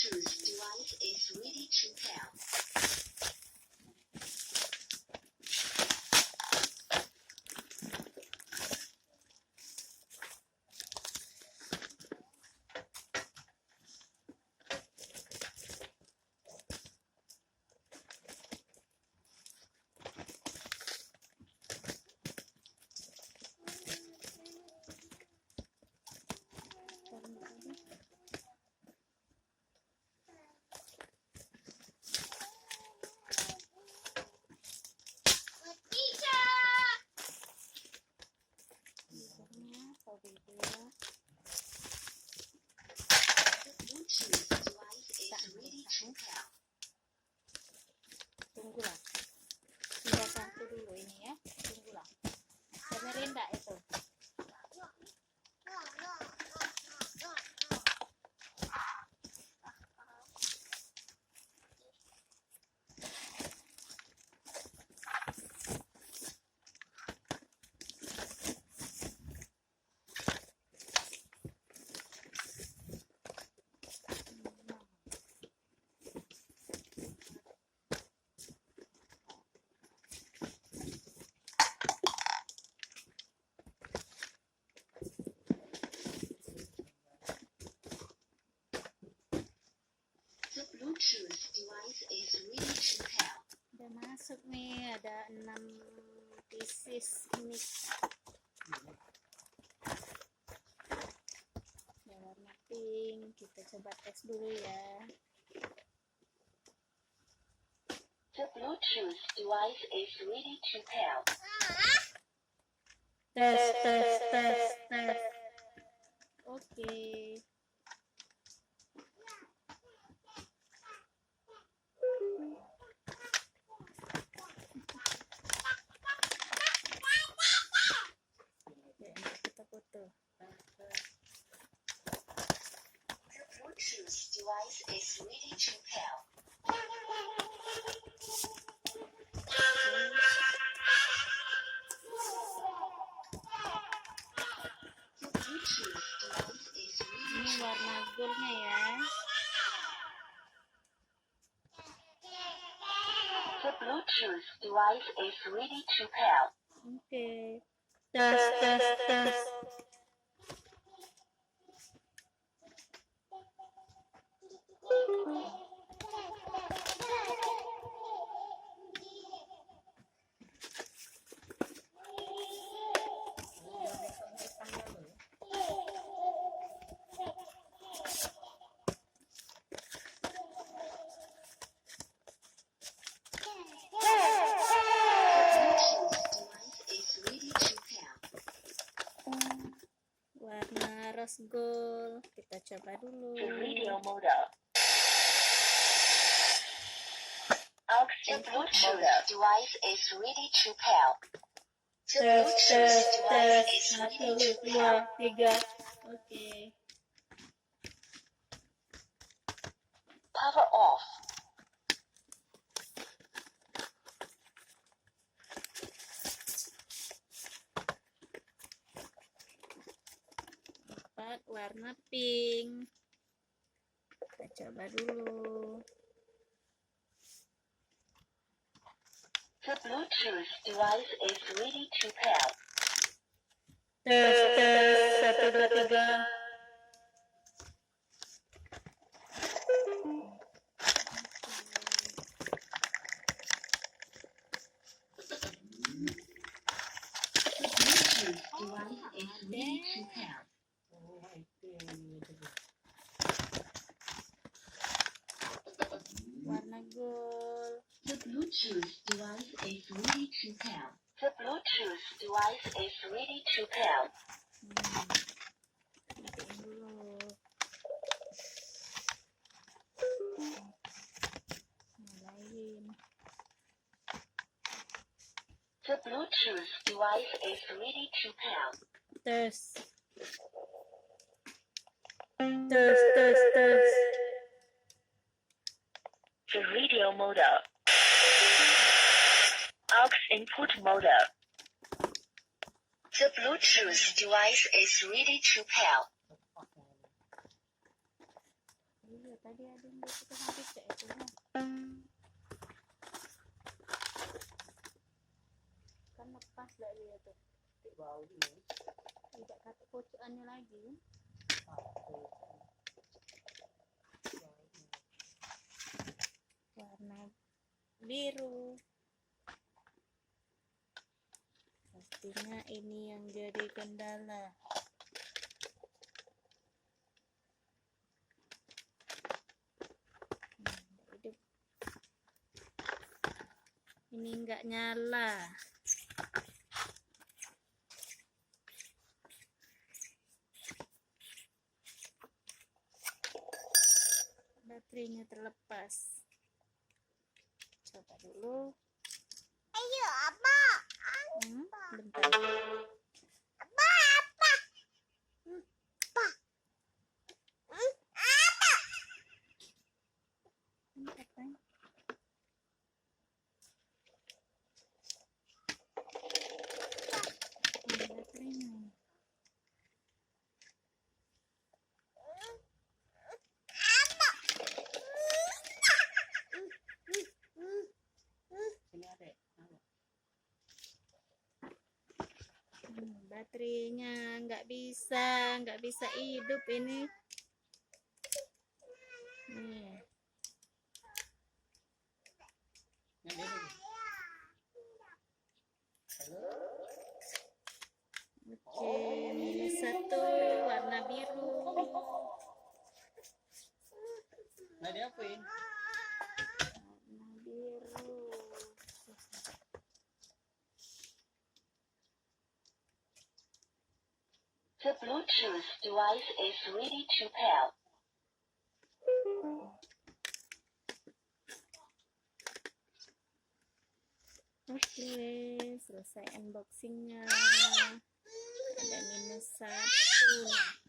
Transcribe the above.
Bluetooth device is ready to pair. Bluetooth device is ready to pair. Tunggulah, tinggal satu dulu ini ya, tunggulah. Benerin enggak itu? The Bluetooth device is ready to pair. Udah masuk nih, ada 6 pieces mic. Ada warna pink, kita coba tes dulu ya. The Bluetooth device is ready to pair. Tes. Oke. Kita foto. The Bluetooth device is ready to pair. The Bluetooth device is ready Ini to warna goldnya ya. The Bluetooth device is ready to pair. Oke. Tes. Bluetooth device is ready to pair. Warna rose gold. Kita coba dulu. The radio model. Aux Bluetooth device is ready to pair. The Bluetooth device is ready to pair. 3. Oke. Power off. Warna pink. Kita coba dulu. The Bluetooth device is ready to pair. Tes 1, 2, 3. Bluetooth device is ready to pair. Warna gold. The Bluetooth device is ready to pair. The Bluetooth device is ready to pair. Matiin dulu. Nyalain. The Bluetooth device is ready to pair. Tes. The radio model. Aux input model. The Bluetooth device is ready to pair. Iya, tadi ada Kita habis cek itu. Kan lepas dah dia tuh. Tidak kata pocokannya lagi. Warna biru. Pastinya ini yang jadi kendala. Hidup. Ini enggak nyala. Baterainya terlepas. Coba dulu. Ayo, apa? Bentar. Apa? Ini apa? Baterainya. Baterainya nggak bisa hidup ini. Nih. Oke, -1 warna biru. Nah, diapain? Warna biru. The Bluetooth device is ready to pair. Oke, selesai unboxingnya. Ada -1.